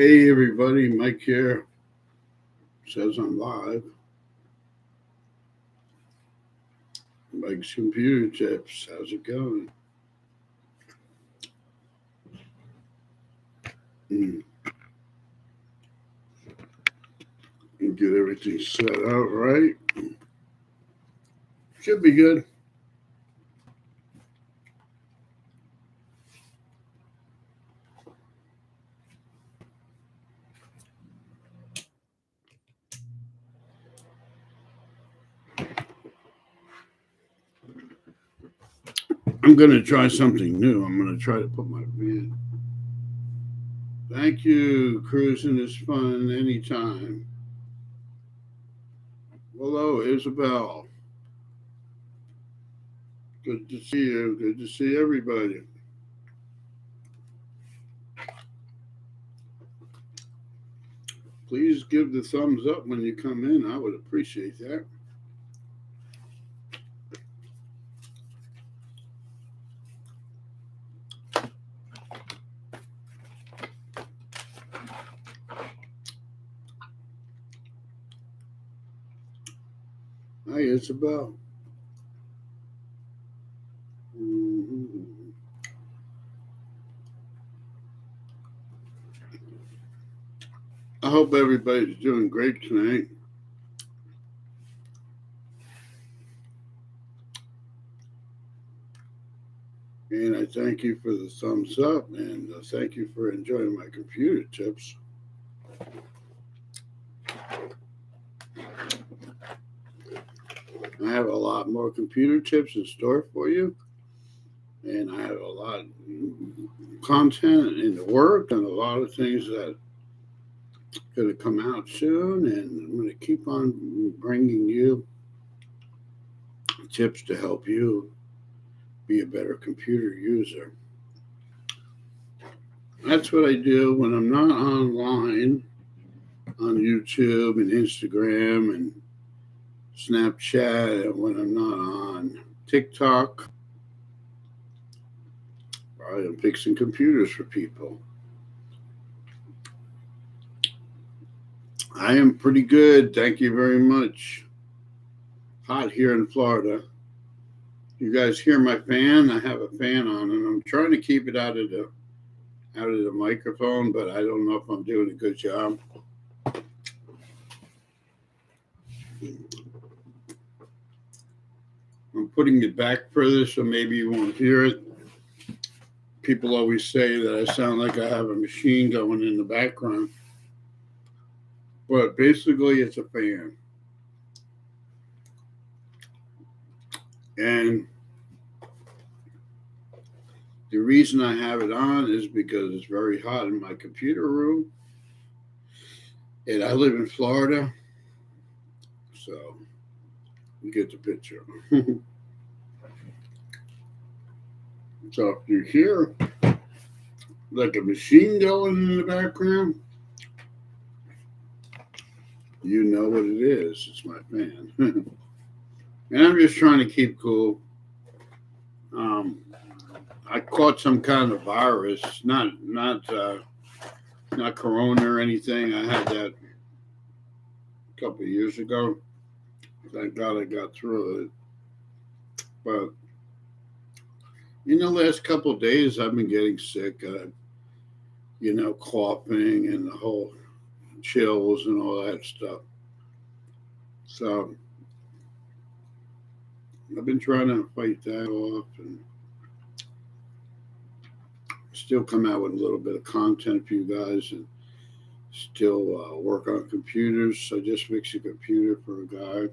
Hey everybody, Mike here. Says I'm live. Mike's Computer Tips. How's it going? And get everything set out right. Should be good. I'm going to try something new. I'm going to try to put my van. Thank you. Cruising is fun anytime. Hello, Isabel. Good to see you. Good to see everybody. Please give the thumbs up when you come in. I would appreciate that. Hi, Isabel. I hope everybody's doing great tonight. And I thank you for the thumbs up, and thank you for enjoying my computer tips. I have a lot more computer tips in store for you, and I have a lot of content in the work and a lot of things that are going to come out soon, and I'm going to keep on bringing you tips to help you be a better computer user. That's what I do when I'm not online on YouTube and Instagram and Snapchat, and when I'm not on TikTok. I am fixing computers for people. I am pretty good. Thank you very much. Hot here in Florida. You guys hear my fan? I have a fan on, and I'm trying to keep it out of the microphone, but I don't know if I'm doing a good job. I'm putting it back further so maybe you won't hear it. People always say that I sound like I have a machine going in the background, but basically it's a fan. And the reason I have it on is because it's very hot in my computer room. And I live in Florida, so you get the picture. So if you hear like a machine going in the background, you know what it is. It's my fan. And I'm just trying to keep cool. I caught some kind of virus, not corona or anything. I had that a couple of years ago. Thank God I got through it. But in the last couple of days, I've been getting sick. Coughing and the whole chills and all that stuff. So I've been trying to fight that off and still come out with a little bit of content for you guys and still work on computers. I just fixed a computer for a guy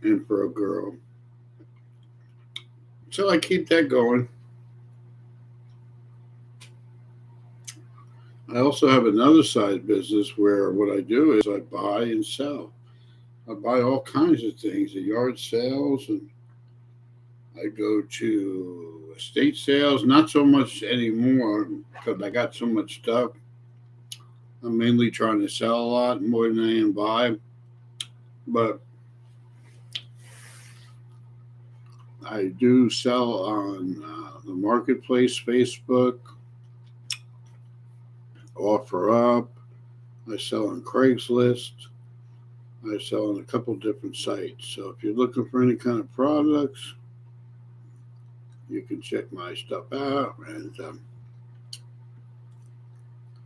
and for a girl. So I keep that going. I also have another side business where what I do is I buy and sell. I buy all kinds of things at yard sales, and I go to estate sales. Not so much anymore because I got so much stuff. I'm mainly trying to sell a lot more than I am buy. But I do sell on the marketplace, Facebook, offer up. I sell on Craigslist. I sell on a couple different sites. So if you're looking for any kind of products, you can check my stuff out. And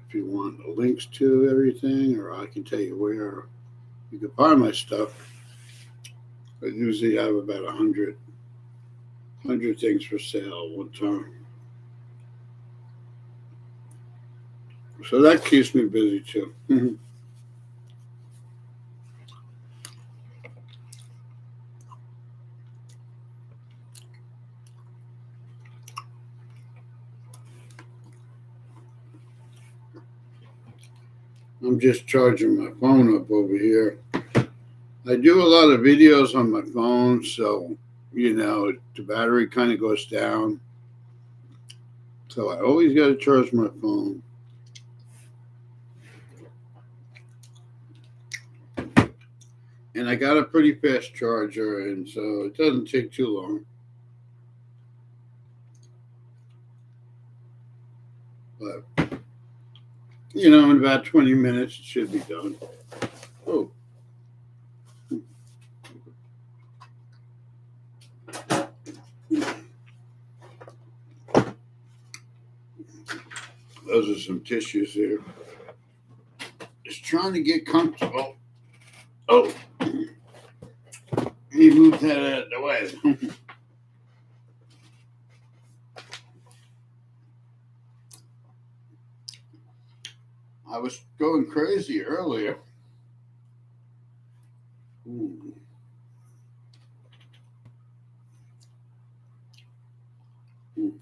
if you want links to everything, or I can tell you where you can buy my stuff, I usually have about 100 things for sale one time. So that keeps me busy too. I'm just charging my phone up over here. I do a lot of videos on my phone, so the battery kind of goes down. So I always got to charge my phone. And I got a pretty fast charger, and so it doesn't take too long. But, in about 20 minutes, it should be done. Oh. Those are some tissues here. Just trying to get comfortable. Oh. He moved that out of the way. I was going crazy earlier. Ooh. Ooh.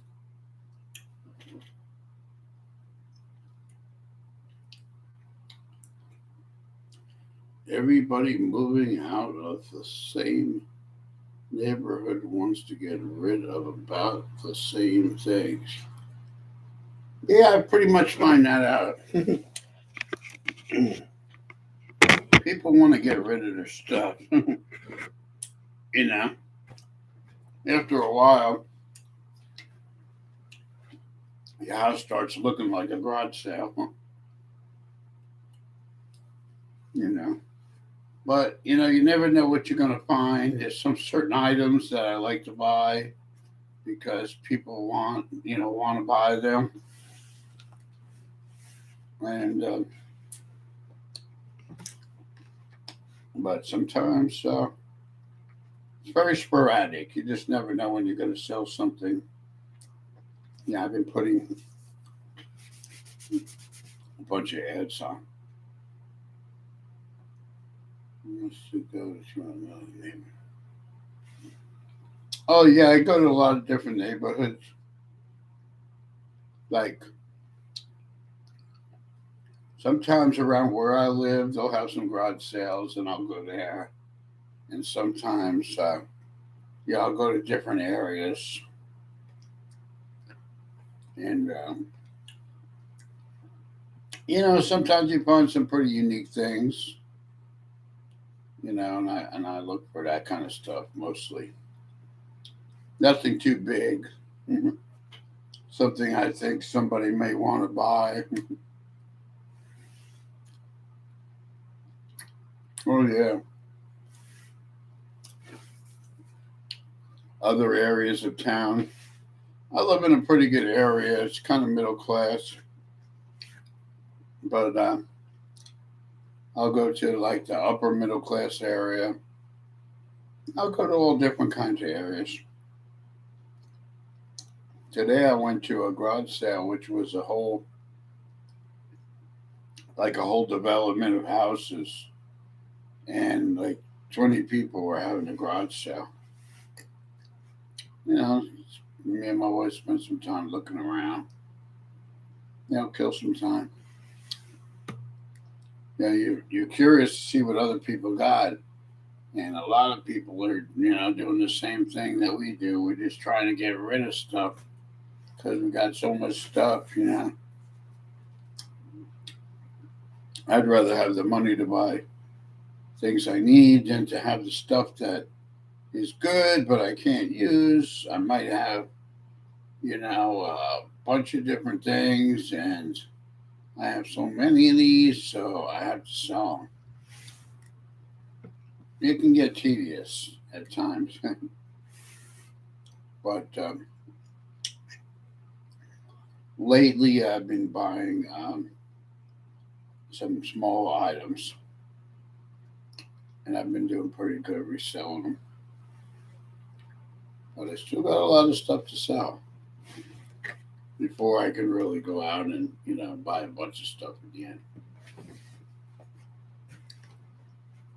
Everybody moving out of the same neighborhood wants to get rid of about the same things. Yeah, I pretty much find that out. People want to get rid of their stuff. After a while, your house starts looking like a garage sale. But you never know what you're going to find. There's some certain items that I like to buy because people want to buy them, and but sometimes it's very sporadic. You just never know when you're going to sell something. Yeah, I've been putting a bunch of ads on. Let's go to another neighborhood. Oh yeah, I go to a lot of different neighborhoods. Like sometimes around where I live, they'll have some garage sales, and I'll go there. And sometimes, I'll go to different areas, and sometimes you find some pretty unique things. And I look for that kind of stuff mostly. Nothing too big. Something I think somebody may want to buy. Oh yeah. Other areas of town. I live in a pretty good area. It's kind of middle class, but I'll go to like the upper middle class area. I'll go to all different kinds of areas. Today I went to a garage sale, which was a whole development of houses, and like 20 people were having a garage sale. Me and my wife spent some time looking around. Kill some time. You're curious to see what other people got, and a lot of people are doing the same thing that we do. We're just trying to get rid of stuff because we got so much stuff. I'd rather have the money to buy things I need than to have the stuff that is good but I can't use. I might have a bunch of different things, and I have so many of these, so I have to sell them. It can get tedious at times, but lately I've been buying some small items, and I've been doing pretty good reselling them. But I still got a lot of stuff to sell before I can really go out and buy a bunch of stuff again.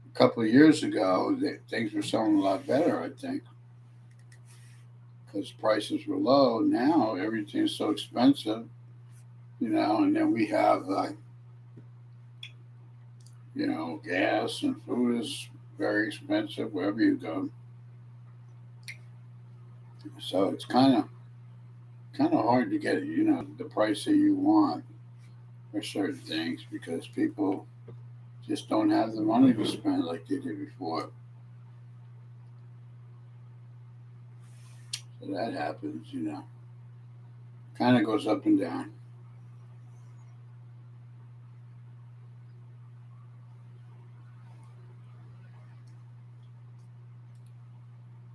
A couple of years ago, things were selling a lot better, I think, because prices were low. Now everything's so expensive, and then we have gas and food is very expensive wherever you go. So it's kind of hard to get the price that you want for certain things because people just don't have the money to spend like they did before. So that happens, kind of goes up and down.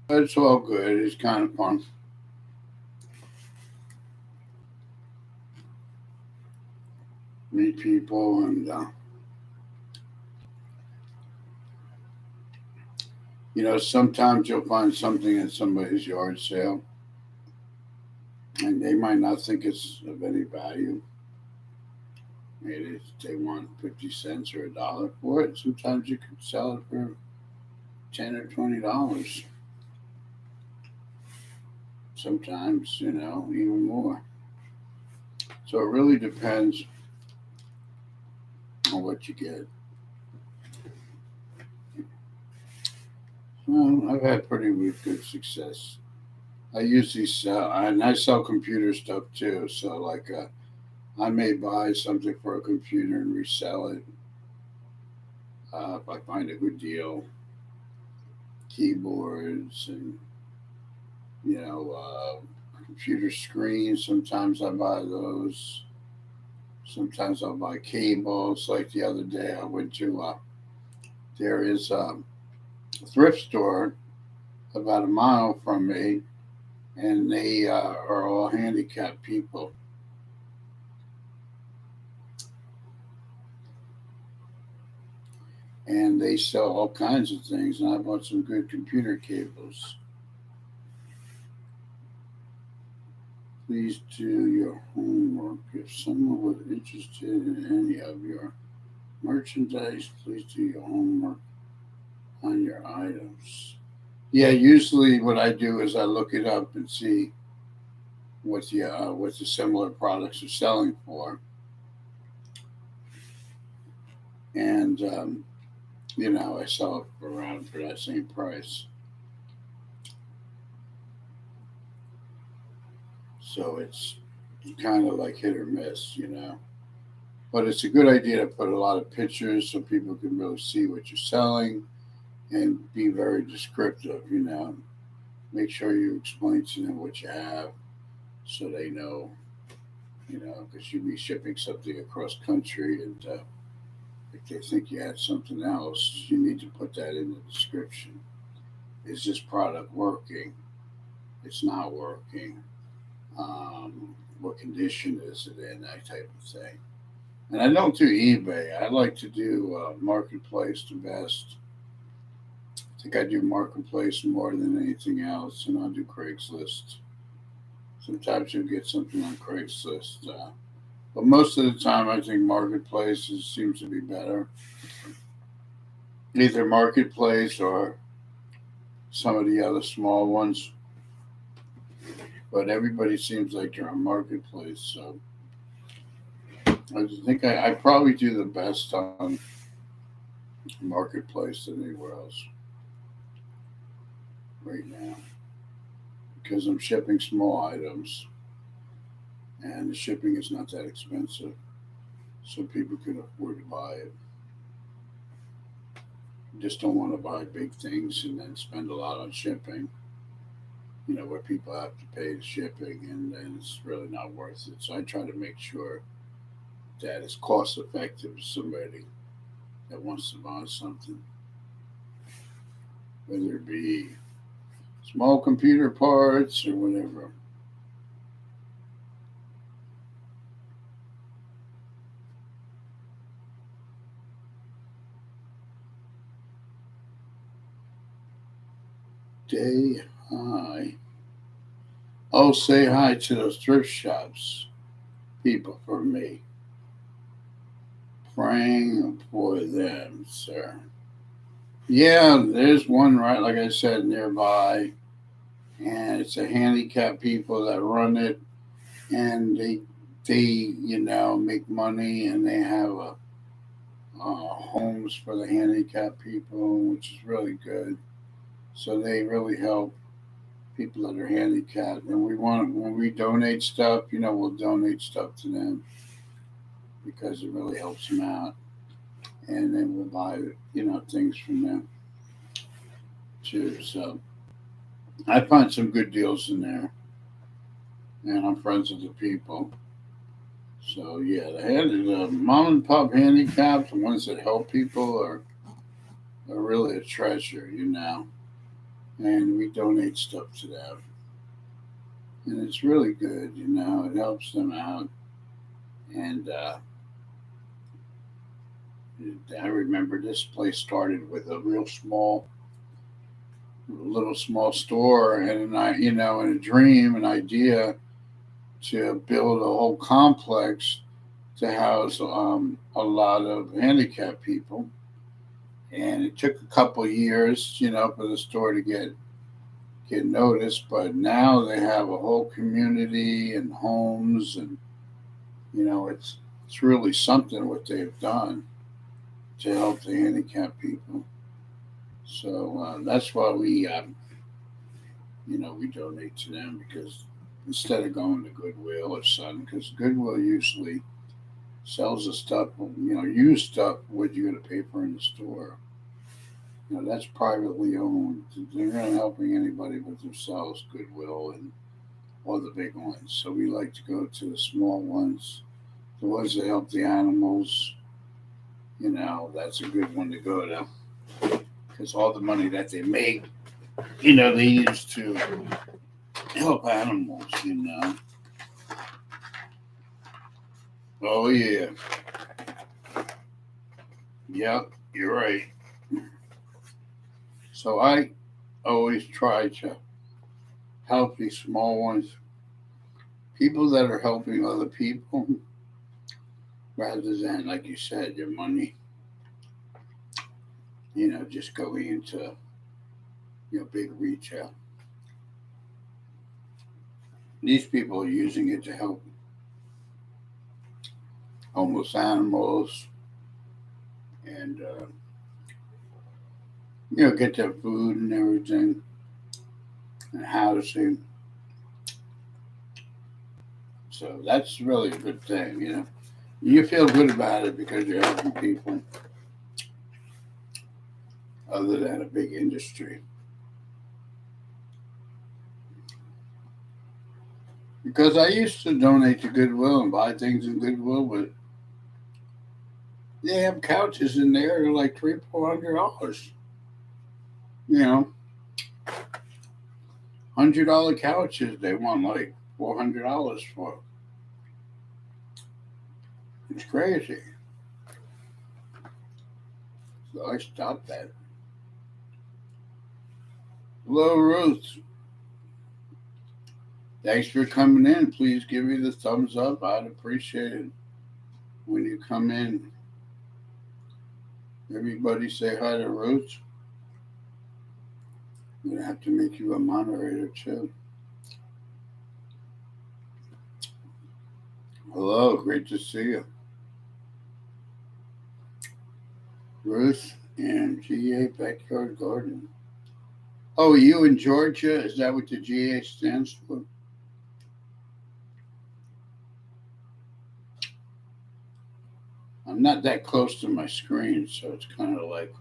But it's all good. It's kind of fun. Meet people and sometimes you'll find something at somebody's yard sale and they might not think it's of any value. Maybe they want 50 cents or $1 for it. Sometimes you can sell it for $10 or $20. Sometimes, even more. So it really depends on what you get. Well, I've had pretty good success. I usually sell, and I sell computer stuff too. So, like, I may buy something for a computer and resell it if I find a good deal. Keyboards and computer screens. Sometimes I buy those. Sometimes I'll buy cables. Like the other day, I went to there is a thrift store about a mile from me, and they are all handicapped people. And they sell all kinds of things, and I bought some good computer cables. Please do your homework. If someone was interested in any of your merchandise, please do your homework on your items. Yeah, usually what I do is I look it up and see what the similar products are selling for, and I sell it around for that same price. So it's kind of like hit or miss. But it's a good idea to put a lot of pictures so people can really see what you're selling and be very descriptive. Make sure you explain to them what you have so they know, because you'd be shipping something across country and if they think you had something else, you need to put that in the description. Is this product working? It's not working. What condition is it in? That type of thing. And I don't do eBay. I like to do Marketplace the best. I think I do Marketplace more than anything else, and I'll do Craigslist. Sometimes you'll get something on Craigslist, but most of the time I think Marketplace seems to be better. Either Marketplace or some of the other small ones, but everybody seems like they're on Marketplace, so I think I probably do the best on Marketplace than anywhere else right now because I'm shipping small items and the shipping is not that expensive, so people can afford to buy it. Just don't want to buy big things and then spend a lot on shipping, where people have to pay the shipping and then it's really not worth it. So I try to make sure that is cost effective to somebody that wants to buy something, whether it be small computer parts or whatever. Day high. Oh, say hi to those thrift shops people for me. Praying for them, sir. Yeah, there's one right, like I said, nearby, and it's a handicapped people that run it, and they make money, and they have homes for the handicapped people, which is really good. So they really help people that are handicapped, and we want when we donate stuff, we'll donate stuff to them because it really helps them out, and then we'll buy things from them too. So I find some good deals in there, and I'm friends with the people. So yeah, the mom and pop handicaps, the ones that help people, are really a treasure. And we donate stuff to them, and it's really good. It helps them out, and I remember this place started with a little small store, and in a dream, an idea to build a whole complex to house a lot of handicapped people. And it took a couple of years, for the store to get noticed. But now they have a whole community and homes, and it's really something what they've done to help the handicapped people. So that's why we donate to them, because instead of going to Goodwill or something, because Goodwill usually sells the stuff, used stuff, what you're going to pay for in the store. That's privately owned. They're not helping anybody but themselves, Goodwill and all the big ones. So we like to go to the small ones, the ones that help the animals. That's a good one to go to, because all the money that they make, they use to help animals. Oh, yeah. Yep, you're right. So I always try to help these small ones, people that are helping other people, rather than, like you said, your money, just going into, big retail. These people are using it to help homeless animals and, get their food and everything and housing. So that's really a good thing. You feel good about it because you're helping people other than a big industry. Because I used to donate to Goodwill and buy things in Goodwill, but they have couches in there that are like $300-400. You know, $100 couches they want like $400 for. It's crazy. So I stopped that. Hello, Ruth. Thanks for coming in. Please give me the thumbs up. I'd appreciate it when you come in. Everybody say hi to Ruth. I'm going to have to make you a moderator too. Hello, great to see you. Ruth and GA Backyard Garden. Oh, you in Georgia? Is that what the GA stands for? I'm not that close to my screen, so it's kind of like.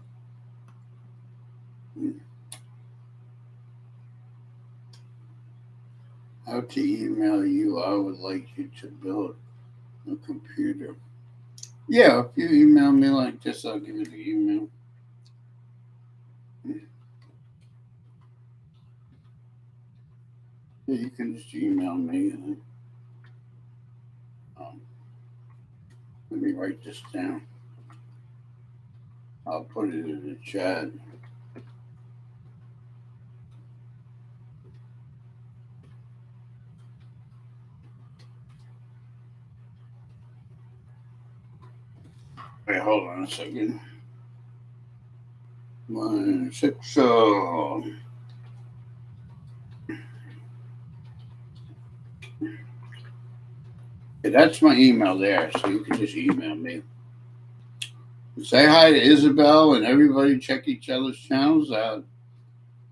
How to email you? I would like you to build a computer. Yeah, if you email me like this, I'll give you the email. Yeah, you can just email me. Um, Let me write this down. I'll put it in the chat. Wait, hold on a second. 160. Yeah, that's my email there, so you can just email me. Say hi to Isabel and everybody. Check each other's channels out,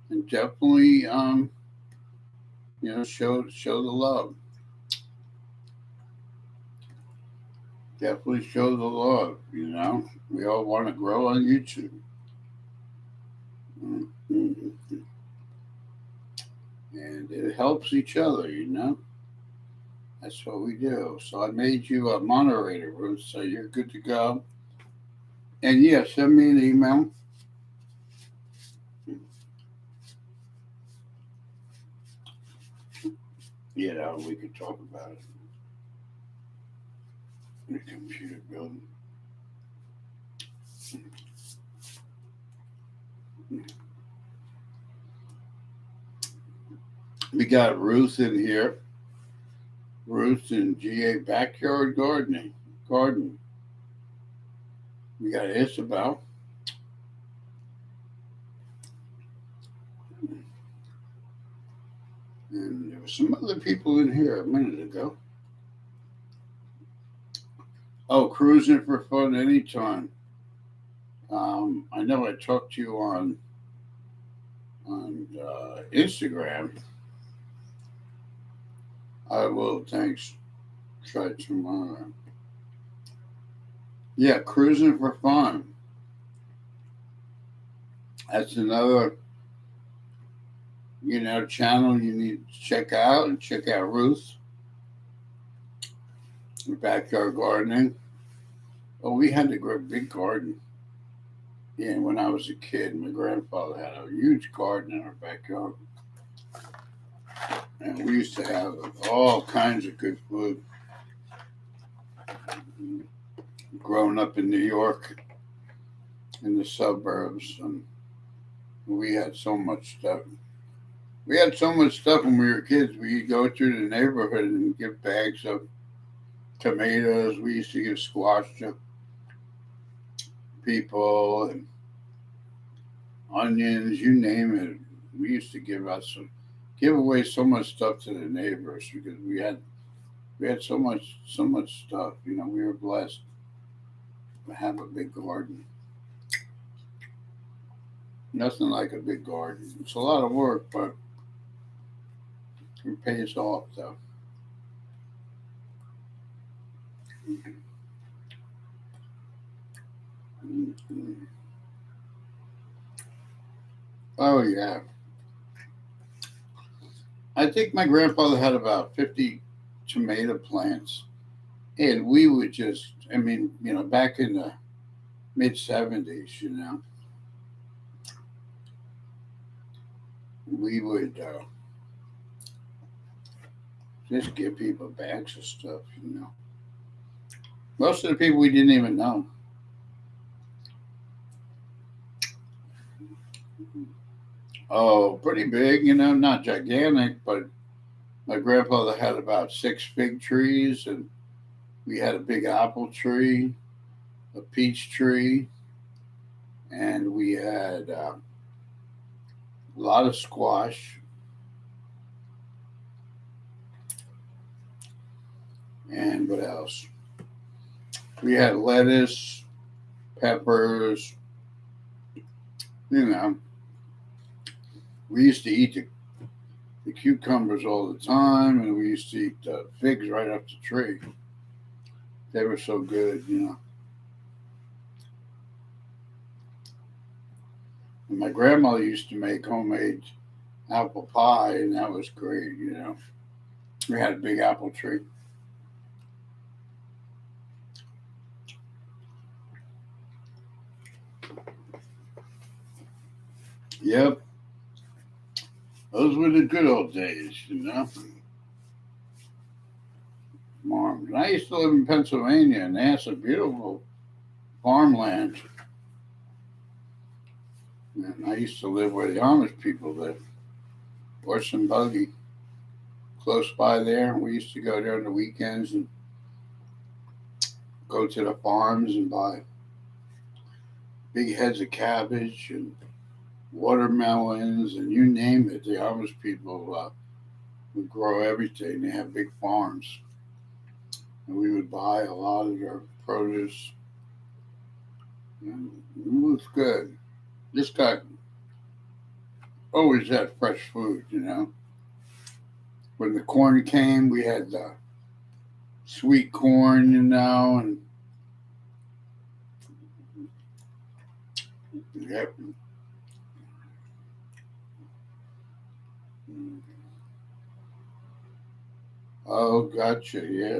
and definitely, show the love. Definitely show the love. We all want to grow on YouTube. Mm-hmm. And it helps each other. That's what we do. So I made you a moderator, Ruth, so you're good to go. And yeah, send me an email. We could talk about it. The computer building. We got Ruth in here. Ruth and GA Backyard Garden. We got Isabel. And there were some other people in here a minute ago. Oh, cruising for fun anytime. I know I talked to you on Instagram. I will. Thanks. Try tomorrow. Yeah, cruising for fun. That's another, channel you need to check out, and check out Ruth, Backyard Gardening. Oh, we had a great big garden. Yeah, when I was a kid, my grandfather had a huge garden in our backyard. And we used to have all kinds of good food. Growing up in New York, in the suburbs, and we had so much stuff. We had so much stuff when we were kids. We'd go through the neighborhood and give bags of tomatoes. We used to give squash to people and onions, you name it. We used to give away so much stuff to the neighbors because we had so much stuff. We were blessed to have a big garden. Nothing like a big garden. It's a lot of work, but it pays off though. Mm-hmm. Oh yeah. I think my grandfather had about 50 tomato plants. And we would back in the mid 70s, we would just give people bags of stuff. Most of the people we didn't even know. Oh, pretty big, not gigantic, but my grandfather had about 6 fig trees, and we had a big apple tree, a peach tree, and we had a lot of squash. And what else? We had lettuce, peppers. We used to eat the cucumbers all the time, and we used to eat the figs right off the tree. They were so good. And my grandmother used to make homemade apple pie, and that was great. We had a big apple tree. Yep, those were the good old days, farms. And I used to live in Pennsylvania, and they had some beautiful farmland. And I used to live where the Amish people live, horse and buggy, close by there. We used to go there on the weekends and go to the farms and buy big heads of cabbage and watermelons and you name it. The Amish people would grow everything. They have big farms, and we would buy a lot of their produce. And it was good. Just got always had fresh food. When the corn came, we had sweet corn, and yep. Oh, gotcha. Yeah.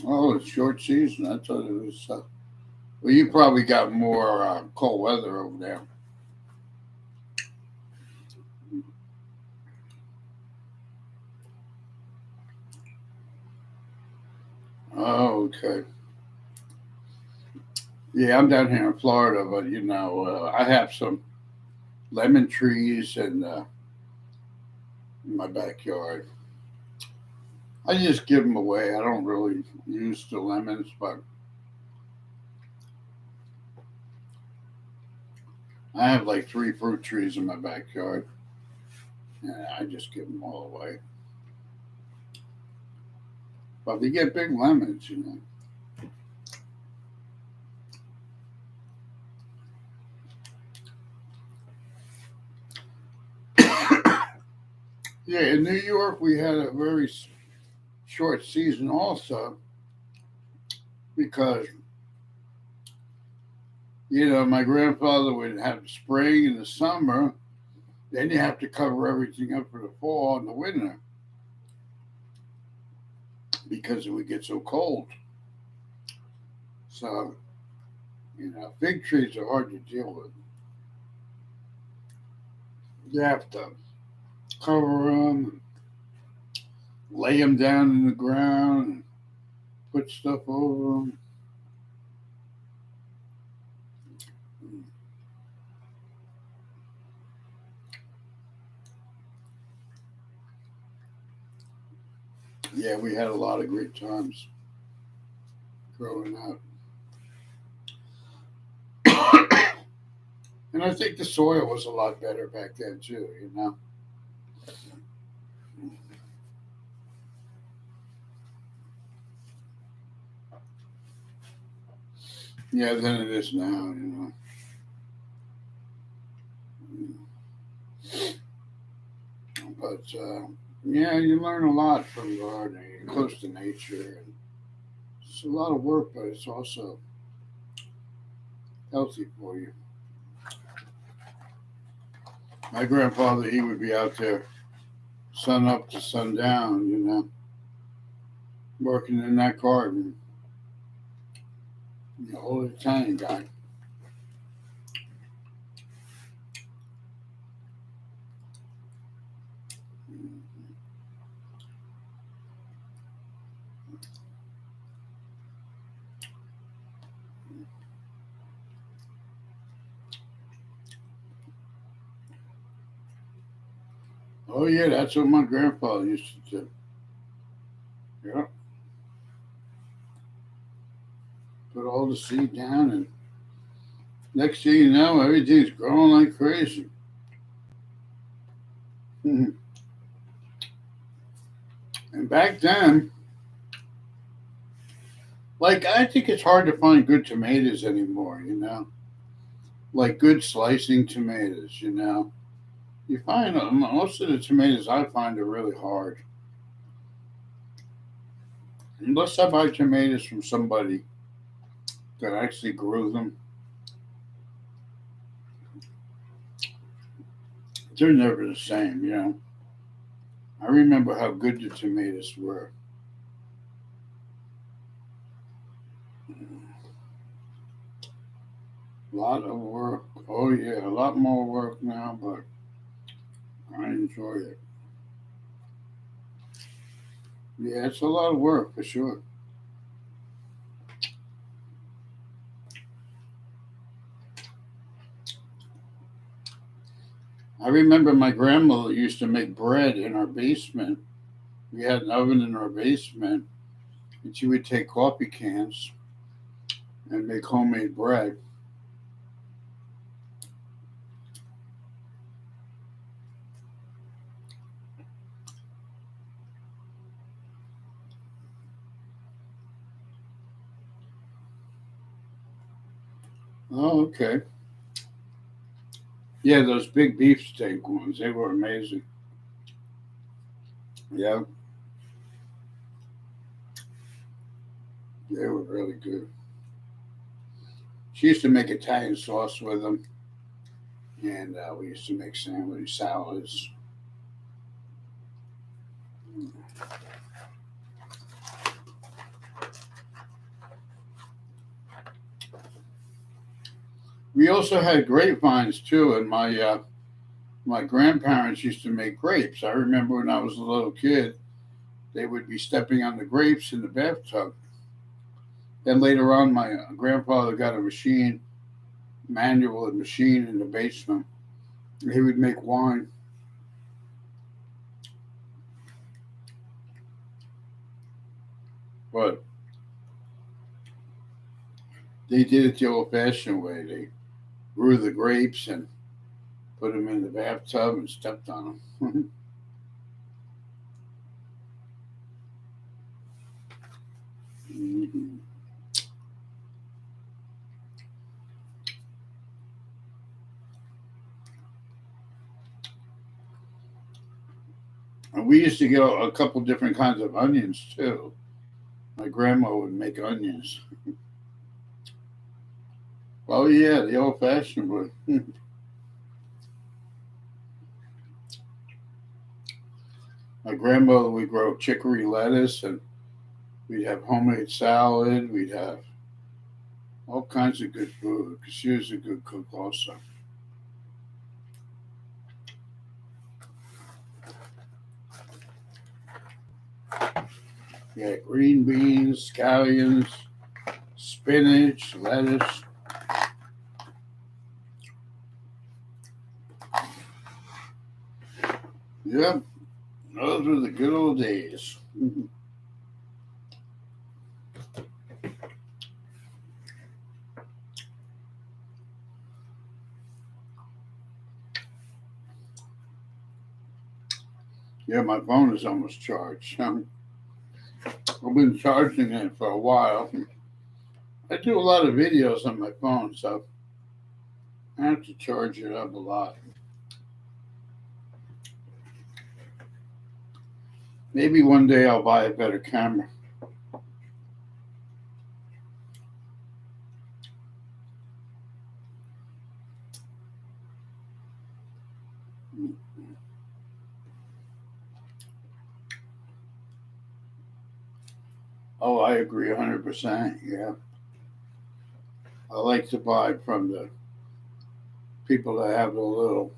Oh, it's short season. I thought it was. Well, you probably got more cold weather over there. Oh, okay. Yeah, I'm down here in Florida, but I have some lemon trees in my backyard. I just give them away. I don't really use the lemons, but I have like 3 fruit trees in my backyard, and I just give them all away. But they get big lemons. Yeah, in New York, we had a very short season also because, my grandfather would have the spring and the summer. Then you have to cover everything up for the fall and the winter because it would get so cold. So, fig trees are hard to deal with. You have to cover them, lay them down in the ground, put stuff over them. Yeah, we had a lot of great times growing up. And I think the soil was a lot better back then too. Yeah, than it is now. But yeah, you learn a lot from gardening. You're close to nature, and it's a lot of work, but it's also healthy for you. My grandfather, he would be out there sun up to sundown, working in that garden. Old Italian guy. Oh yeah, that's what my grandfather used to do. Yeah, put all the seed down, and next thing you know, everything's growing like crazy. And back then, like I think it's hard to find good tomatoes anymore. Like good slicing tomatoes. You find most of the tomatoes I find are really hard. Unless I buy tomatoes from somebody that actually grew them, they're never the same. I remember how good the tomatoes were. A lot of work. Oh yeah, a lot more work now, but I enjoy it. Yeah, it's a lot of work for sure. I remember my grandmother used to make bread in our basement. We had an oven in our basement, and she would take coffee cans and make homemade bread. Oh, okay. Yeah, those big beefsteak ones, they were amazing. Yeah, they were really good. She used to make Italian sauce with them, and we used to make sandwich salads. We also had grapevines too, and my grandparents used to make grapes. I remember when I was a little kid, they would be stepping on the grapes in the bathtub. Then later on, my grandfather got a machine, manual machine in the basement. He would make wine, but they did it the old-fashioned way. They grew the grapes and put them in the bathtub and stepped on them. Mhm. And we used to get a couple different kinds of onions too. My grandma would make onions. Oh yeah, the old-fashioned way. My grandmother would grow chicory lettuce, and we'd have homemade salad. We'd have all kinds of good food because she was a good cook also. Yeah, green beans, scallions, spinach, lettuce. Yep, those were the good old days. Yeah, my phone is almost charged. I've been charging it for a while. I do a lot of videos on my phone, so I have to charge it up a lot. Maybe one day I'll buy a better camera. Oh, I agree 100%. Yeah. I like to buy from the people that have the little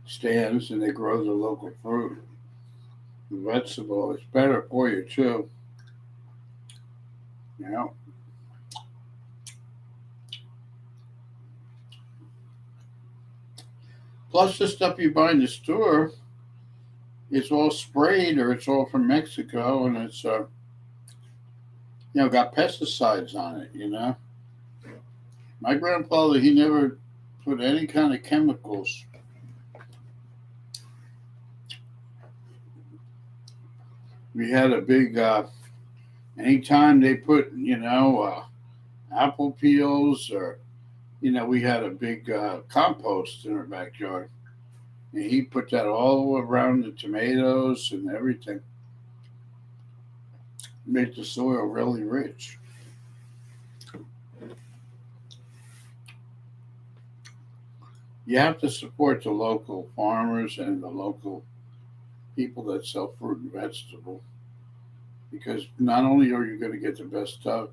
stands and they grow the local fruit and vegetable. It's better for you too. You know. Plus the stuff you buy in the store, it's all sprayed or it's all from Mexico and it's got pesticides on it. My grandfather he never put any kind of chemicals. We had a big anytime they put apple peels or we had a big compost in our backyard. And he put that all around the tomatoes and everything. Made the soil really rich. You have to support the local farmers and the local people that sell fruit and vegetable because not only are you going to get the best stuff,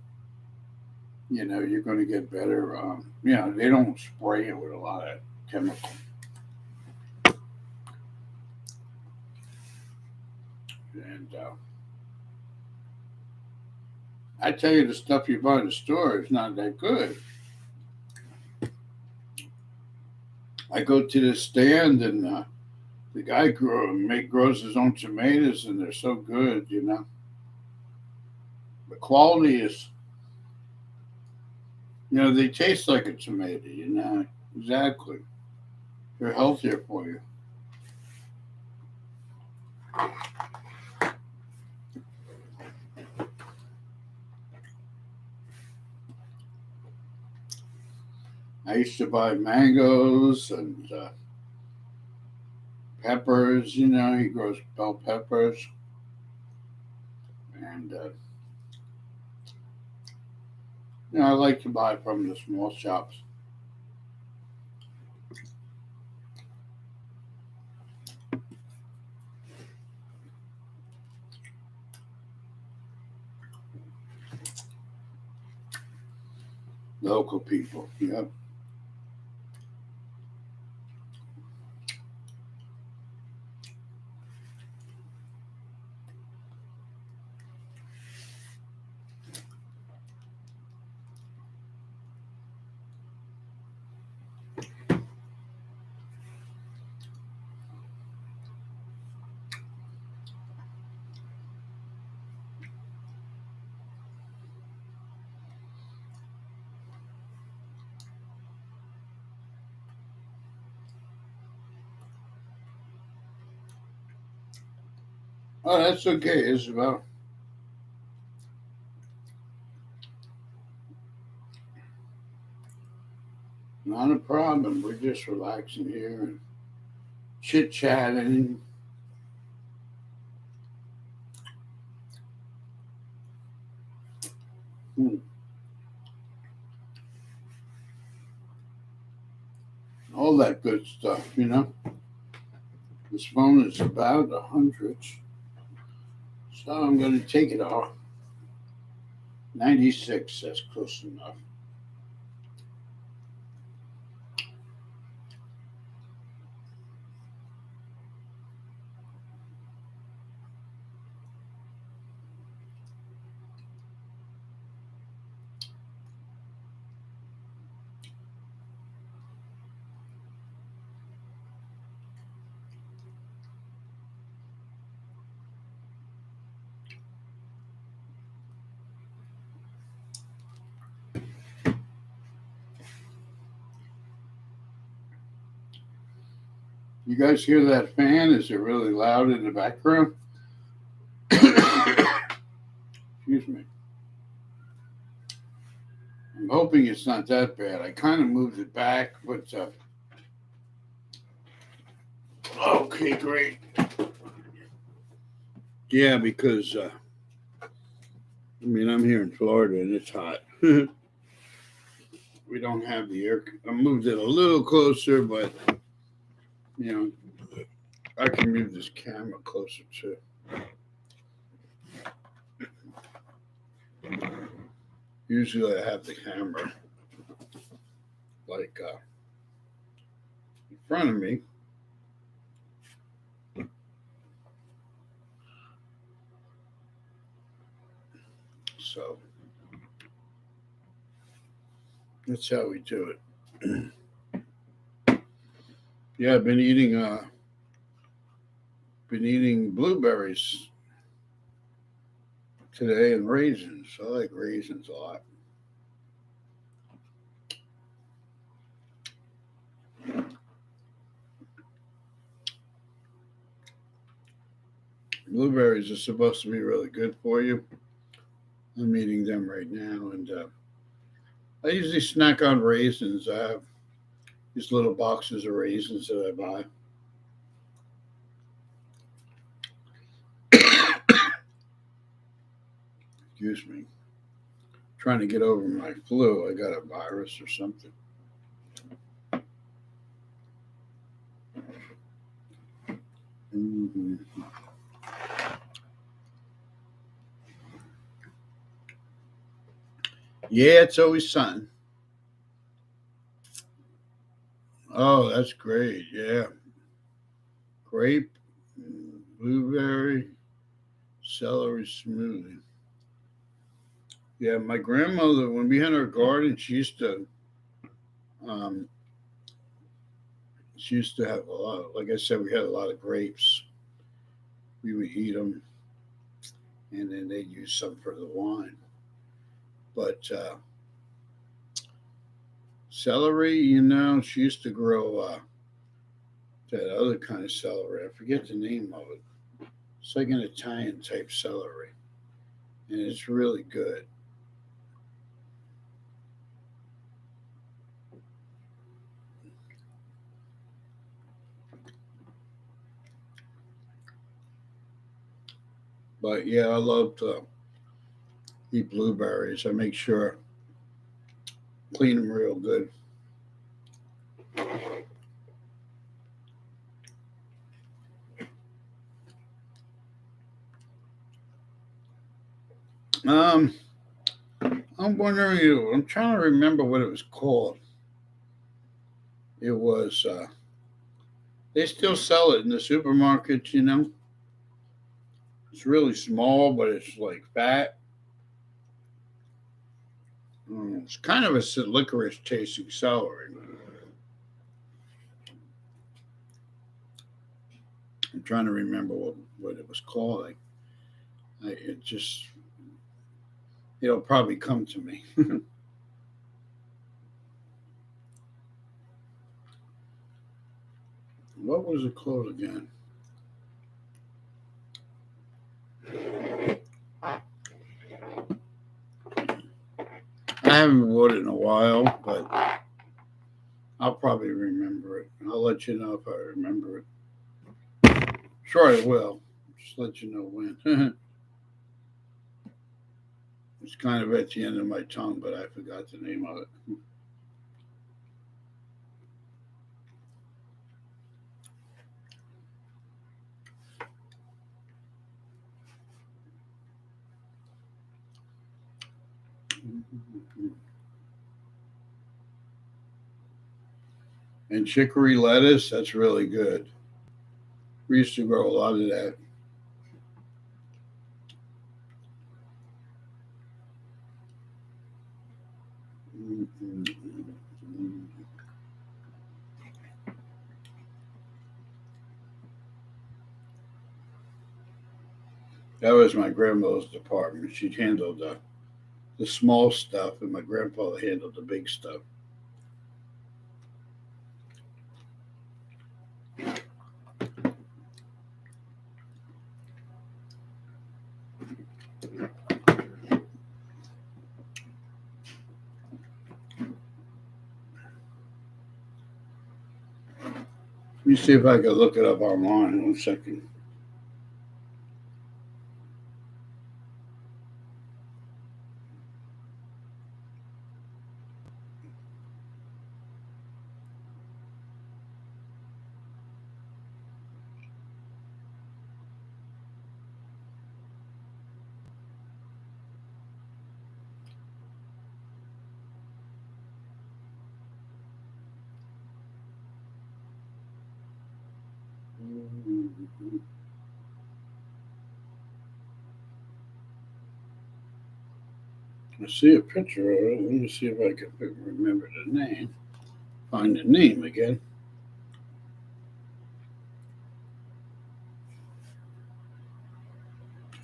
you're going to get better. They don't spray it with a lot of chemical. And I tell you, the stuff you buy in the store is not that good. I go to the stand and the guy grows his own tomatoes, and they're so good. The quality is, they taste like a tomato. Exactly. They're healthier for you. I used to buy mangoes and peppers. He grows bell peppers, and I like to buy from the small shops. Local people. Yep. Oh, that's okay, Isabel. Not a problem. We're just relaxing here and chit chatting. All that good stuff. This phone is about 100, so I'm going to take it off. 96, that's close enough. You guys hear that fan? Is it really loud in the background? Excuse me. I'm hoping it's not that bad. I kind of moved it back, but okay, great. Yeah, because I'm here in Florida and it's hot. We don't have the air. I moved it a little closer, but I can move this camera closer too. Usually, I have the camera like in front of me. So that's how we do it. Yeah, I've been eating blueberries today and raisins. I like raisins a lot. Blueberries are supposed to be really good for you. I'm eating them right now, and I usually snack on raisins. I have these little boxes of raisins that I buy. Excuse me. Trying to get over my flu. I got a virus or something. Mm-hmm. Yeah, it's always something. Oh, that's great. Yeah. Grape, blueberry, celery smoothie. Yeah, my grandmother, when we had our garden, um, she used to have a lot. Like I said, we had a lot of grapes. We would eat them, and then they'd use some for the wine. But celery, she used to grow that other kind of celery. I forget the name of it. It's like an Italian type celery, and it's really good. But yeah, I love to eat blueberries. I make sure clean them real good. Um, I'm wondering. I'm trying to remember what it was called. It was. They still sell it in the supermarkets. It's really small, but it's like fat. It's kind of a licorice tasting celery. I'm trying to remember what it was called. It just it'll probably come to me. What was it called again? I haven't bought it in a while, but I'll probably remember it. I'll let you know if I remember it. Sure, I will. Just let you know when. It's kind of at the end of my tongue, but I forgot the name of it. And chicory lettuce, that's really good. We used to grow a lot of that. That was my grandmother's department. She handled the small stuff, and my grandfather handled the big stuff. Let me see if I can look it up online. 1 second. I see a picture of it. Let me see if I can remember the name. Find the name again.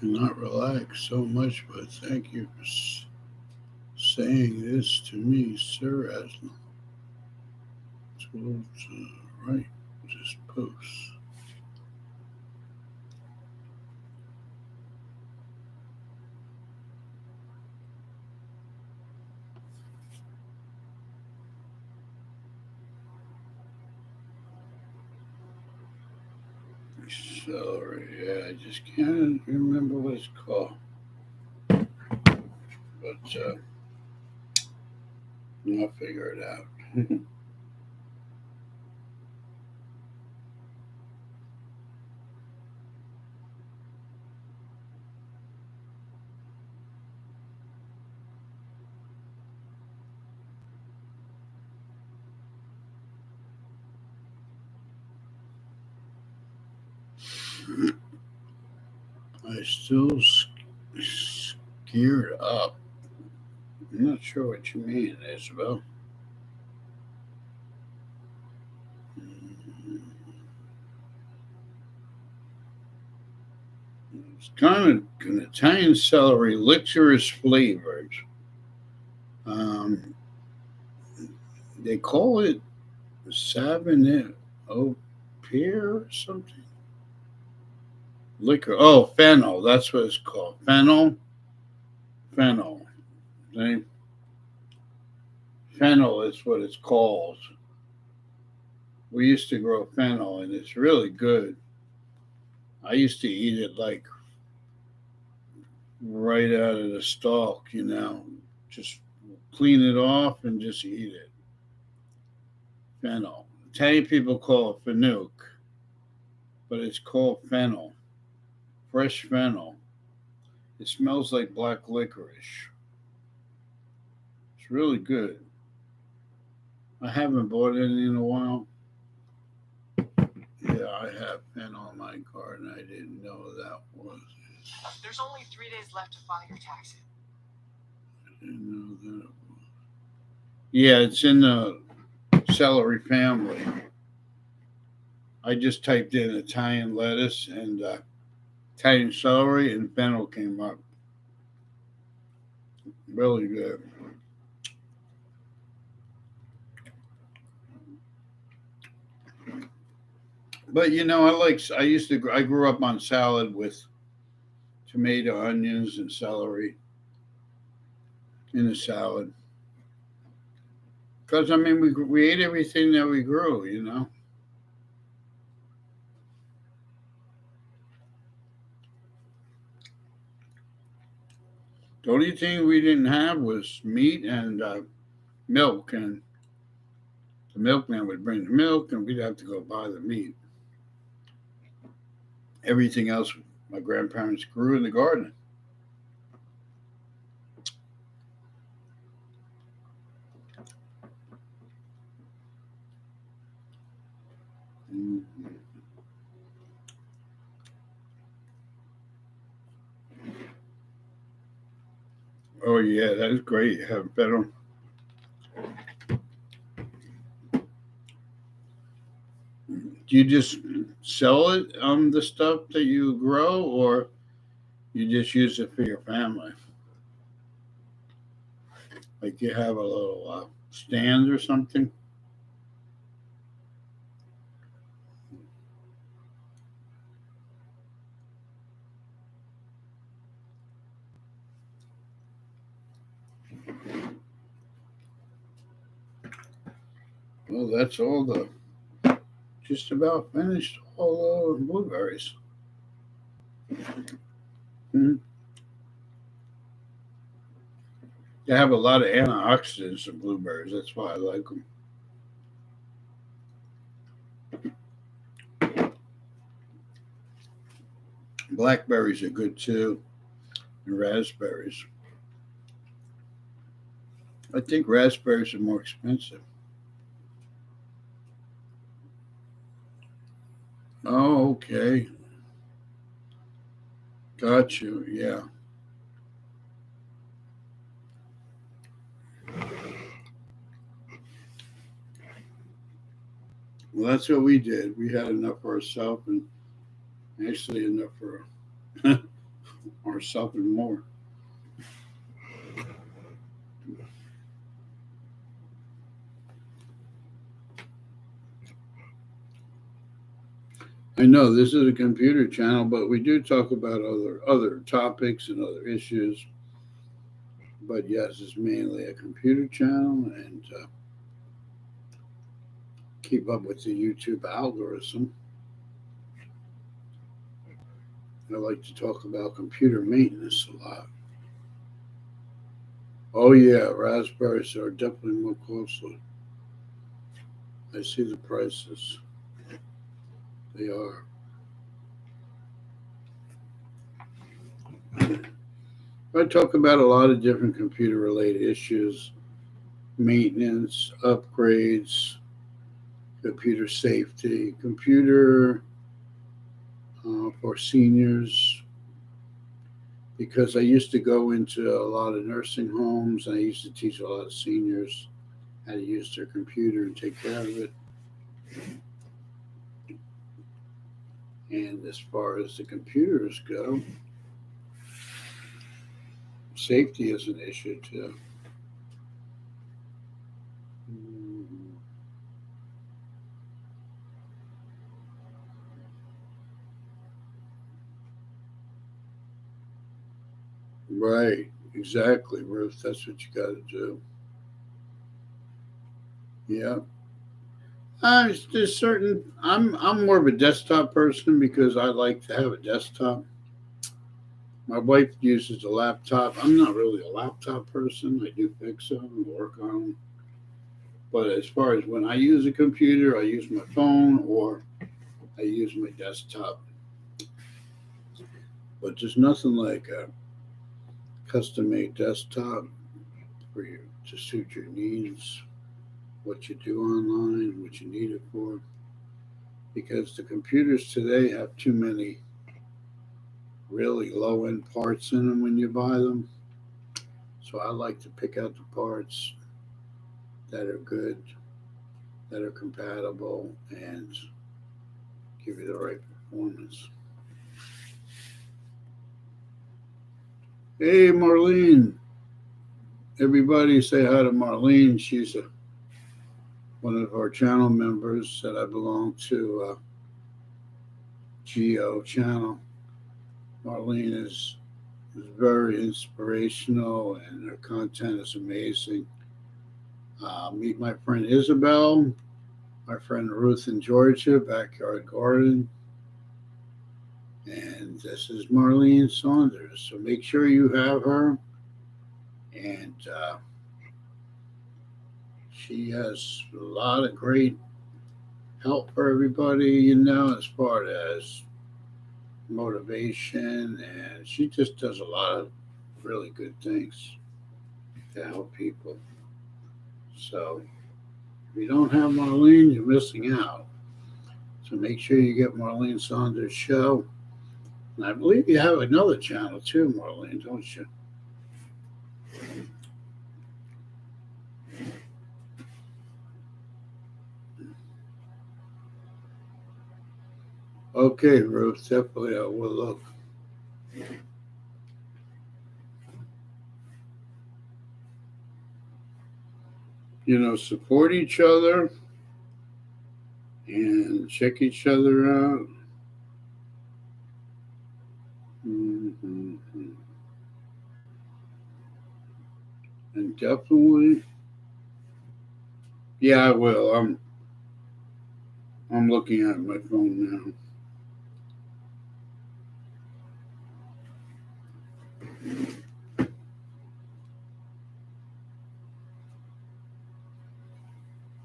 Not relax so much, but thank you for saying this to me, Sir Aslan. Told to write this post. Sorry, yeah, I just can't remember what it's called. But I'll figure it out. I still scared up. I'm not sure what you mean, Isabel. It's kind of an Italian celery, licorice flavored. Um, they call it Sabinet au pear or something. Liquor. Oh, fennel. That's what it's called. Fennel. Fennel. See? Fennel is what it's called. We used to grow fennel, and it's really good. I used to eat it like right out of the stalk, just clean it off and just eat it. Fennel. Italian people call it fennel, but it's called fennel. Fresh fennel. It smells like black licorice. It's really good. I haven't bought any in a while. Yeah, I have fennel in my garden. I didn't know that was. There's only 3 days left to file your taxes. I didn't know that. Yeah, it's in the celery family. I just typed in Italian lettuce and Italian celery, and fennel came up. Really good. But I grew up on salad with tomato, onions, and celery in a salad. Because I mean, we ate everything that we grew. The only thing we didn't have was meat and milk, and the milkman would bring the milk, and we'd have to go buy the meat. Everything else, my grandparents grew in the garden. Mm-hmm. Oh yeah, that is great. Have better. Do you just sell it, the stuff that you grow, or you just use it for your family? Like you have a little stand or something? Well, that's all the just about finished all the blueberries. Mm-hmm. They have a lot of antioxidants in blueberries. That's why I like them. Blackberries are good too, and raspberries. I think raspberries are more expensive. Oh, okay. Got you. Yeah. Well, that's what we did. We had enough for ourselves, and actually enough for ourselves and more. I know this is a computer channel, but we do talk about other topics and other issues. But yes, it's mainly a computer channel, and keep up with the YouTube algorithm. I like to talk about computer maintenance a lot. Oh yeah, raspberries are definitely more costly. I see the prices. They are. I talk about a lot of different computer related issues, maintenance, upgrades, computer safety, computer for seniors, because I used to go into a lot of nursing homes and I used to teach a lot of seniors how to use their computer and take care of it. And as far as the computers go, safety is an issue too. Right, exactly, Ruth. That's what you got to do. Yeah. There's certain. I'm more of a desktop person because I like to have a desktop. My wife uses a laptop. I'm not really a laptop person. I do fix them and work on them. But as far as when I use a computer, I use my phone or I use my desktop. But there's nothing like a custom made desktop for you to suit your needs, what you do online, what you need it for. Because the computers today have too many really low end parts in them when you buy them. So I like to pick out the parts that are good, that are compatible, and give you the right performance. Hey, Marlene. Everybody say hi to Marlene. She's one of our channel members that I belong to, Geo channel. Marlene is very inspirational and her content is amazing. Meet my friend Isabel, my friend Ruth in Georgia, Backyard Garden. And this is Marlene Saunders. So make sure you have her. And she has a lot of great help for everybody, as far as motivation. And she just does a lot of really good things to help people. So if you don't have Marlene, you're missing out. So make sure you get Marlene Saunders' show. And I believe you have another channel too, Marlene, don't you? Okay, Ruth, definitely I will look. Support each other and check each other out. Mm-hmm. And definitely, yeah, I will. I'm looking at my phone now.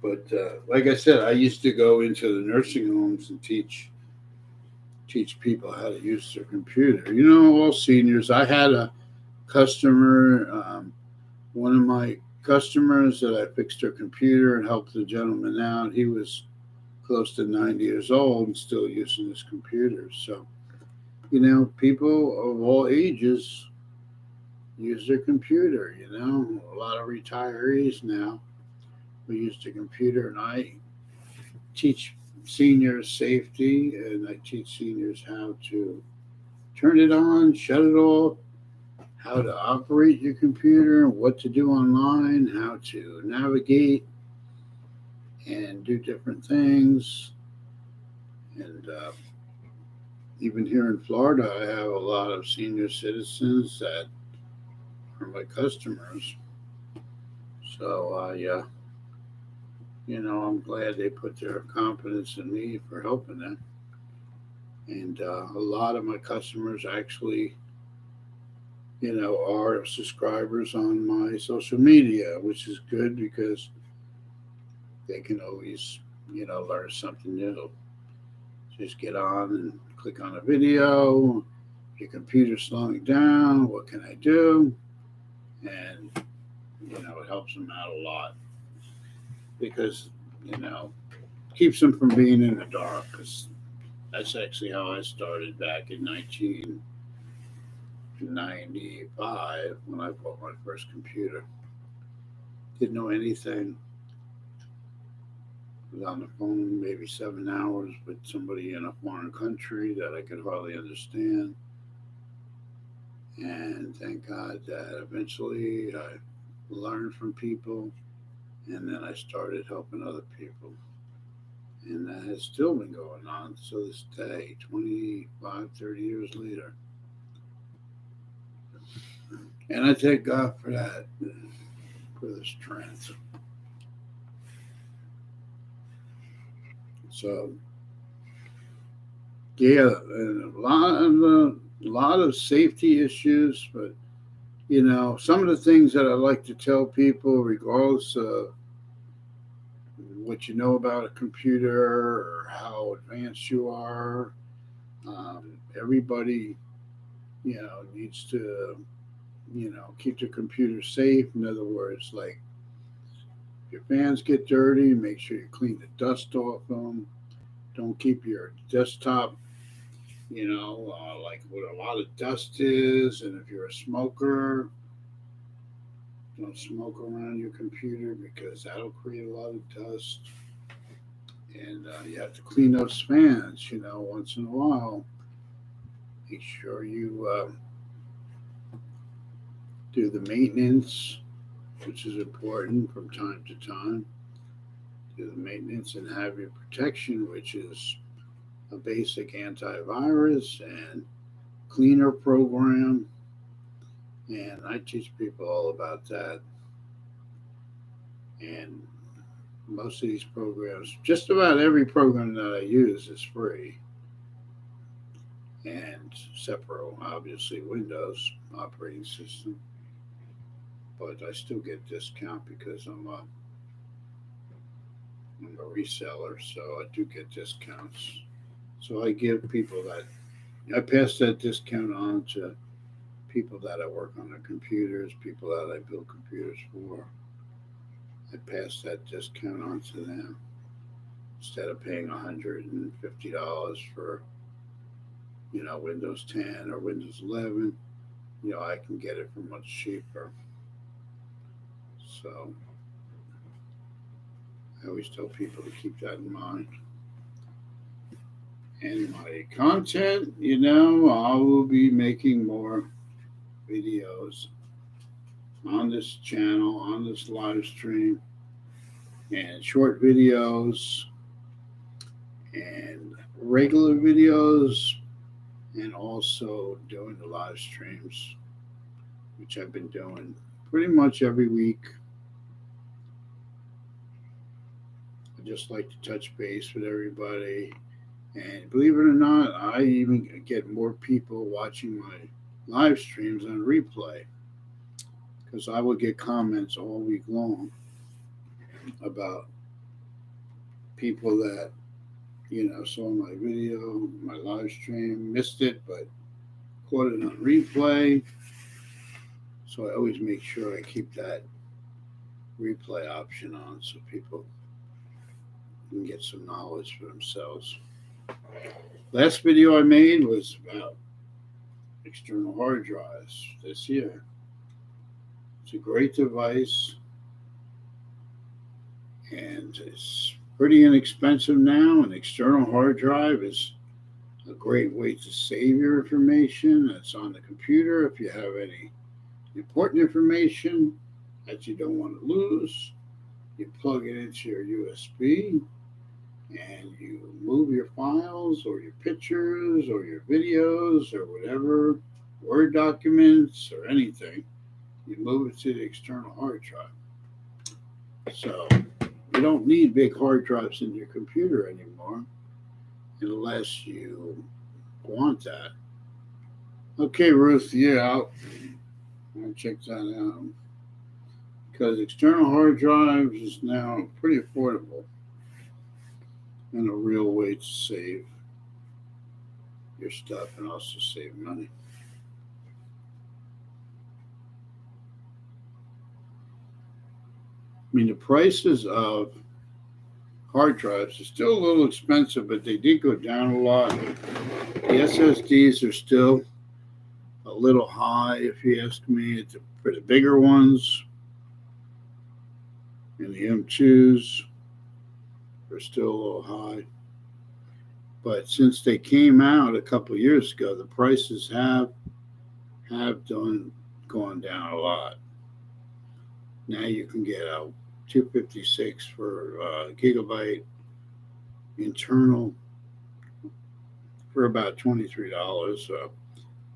But like I said, I used to go into the nursing homes and teach people how to use their computer. All seniors. I had a customer, one of my customers that I fixed her computer and helped the gentleman out. He was close to 90 years old and still using his computer. So, people of all ages use their computer. A lot of retirees now who use the computer, and I teach seniors safety and I teach seniors how to turn it on, shut it off, how to operate your computer, what to do online, how to navigate and do different things. And even here in Florida, I have a lot of senior citizens that are my customers. So I'm glad they put their confidence in me for helping them. And a lot of my customers actually, are subscribers on my social media, which is good because they can always, learn something new. Just get on and click on a video. Your computer's slowing down. What can I do? And, it helps them out a lot because, keeps them from being in the dark. Because That's actually how I started back in 1995 when I bought my first computer. Didn't know anything. Was on the phone maybe 7 hours with somebody in a foreign country that I could hardly understand. And thank God that eventually I learned from people, and then I started helping other people. And that has still been going on to this day, 25, 30 years later. And I thank God for that, for the strength. So, yeah, and a lot of safety issues, but some of the things that I like to tell people, regardless of what you know about a computer or how advanced you are, everybody, needs to, keep the computer safe. In other words, like if your fans get dirty, make sure you clean the dust off them. Don't keep your desktop, like what a lot of dust is. And if you're a smoker, don't smoke around your computer because that'll create a lot of dust. And you have to clean those fans, once in a while. Make sure you do the maintenance, which is important from time to time. Do the maintenance and have your protection, which is a basic antivirus and cleaner program. And I teach people all about that. And most of these programs, just about every program that I use is free. And separate, obviously, Windows operating system. But I still get discount because I'm a reseller, so I do get discounts. So I give people that, I pass that discount on to people that I work on their computers, people that I build computers for. I pass that discount on to them instead of paying $150 for, Windows 10 or Windows 11. I can get it for much cheaper. So I always tell people to keep that in mind. And my content, I will be making more videos on this channel, on this live stream, and short videos and regular videos, and also doing the live streams, which I've been doing pretty much every week. I just like to touch base with everybody. And believe it or not, I even get more people watching my live streams on replay because I would get comments all week long about people that, saw my video, my live stream, missed it, but caught it on replay. So I always make sure I keep that replay option on so people can get some knowledge for themselves. Last video I made was about external hard drives this year. It's a great device and it's pretty inexpensive now. An external hard drive is a great way to save your information that's on the computer if you have any important information that you don't want to lose. You plug it into your USB and you move your files or your pictures or your videos or whatever, Word documents or anything, you move it to the external hard drive. So you don't need big hard drives in your computer anymore unless you want that. Okay, Ruth, yeah, I'll check that out because external hard drives is now pretty affordable and a real way to save your stuff and also save money. I mean, the prices of hard drives. It's still a little expensive, but they did go down a lot. The SSDs are still a little high, if you ask me. For the bigger ones, and the M2s are still a little high. But since they came out a couple of years ago, the prices have gone down a lot. Now you can get a 256 for gigabyte internal for about $23.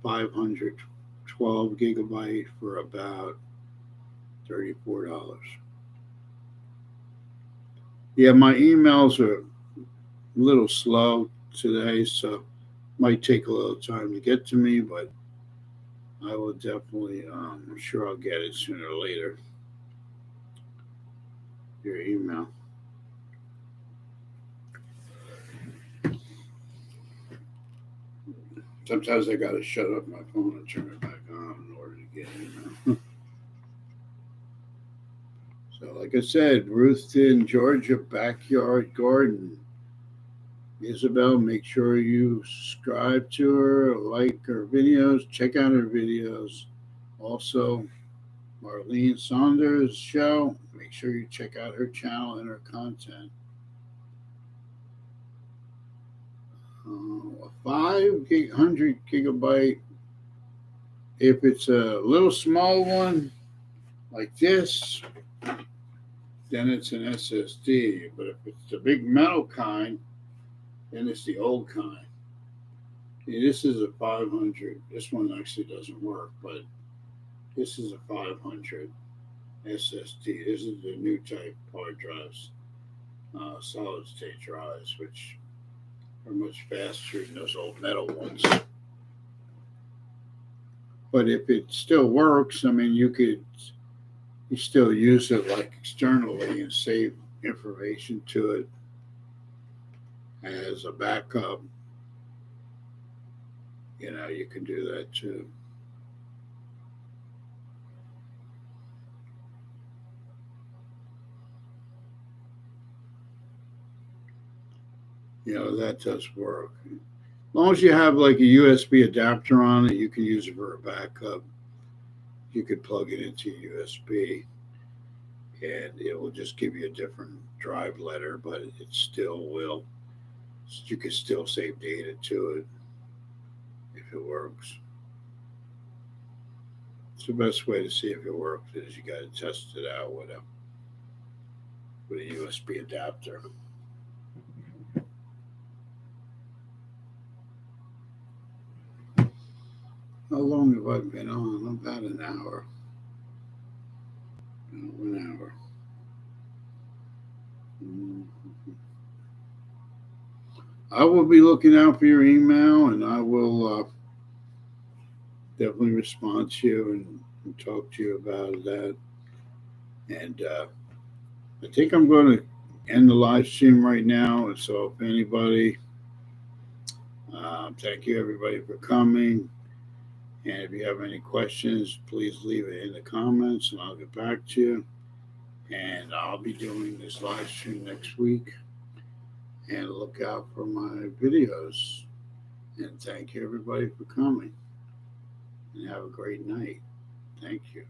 512 gigabyte for about $34. Yeah, my emails are a little slow today, so might take a little time to get to me, but I will definitely, I'm sure I'll get it sooner or later. Your email. Sometimes I got to shut up my phone and turn it back on in order to get email. So, like I said, Ruth in Georgia, backyard garden. Isabel, make sure you subscribe to her, like her videos, check out her videos. Also, Marlene Saunders' show, make sure you check out her channel and her content. A 500 gigabyte, if it's a little small one like this, then it's an SSD. But if it's the big metal kind, then it's the old kind. This is a 500. This one actually doesn't work, but this is a 500 SSD. This is the new type hard drives, solid state drives, which are much faster than those old metal ones. But if it still works, I mean, you still use it like externally and save information to it as a backup. You can do that too. That does work. As long as you have like a USB adapter on it, you can use it for a backup. You could plug it into USB and it will just give you a different drive letter, but it still will. You can still save data to it if it works. It's the best way to see if it works is you got to test it out with a USB adapter. How long have I been on? About an hour. 1 hour. I will be looking out for your email, and I will definitely respond to you and talk to you about that. And I think I'm going to end the live stream right now. And so, if anybody, thank you everybody for coming. And if you have any questions, please leave it in the comments, and I'll get back to you. And I'll be doing this live stream next week. And look out for my videos. And thank you everybody for coming. And have a great night. Thank you.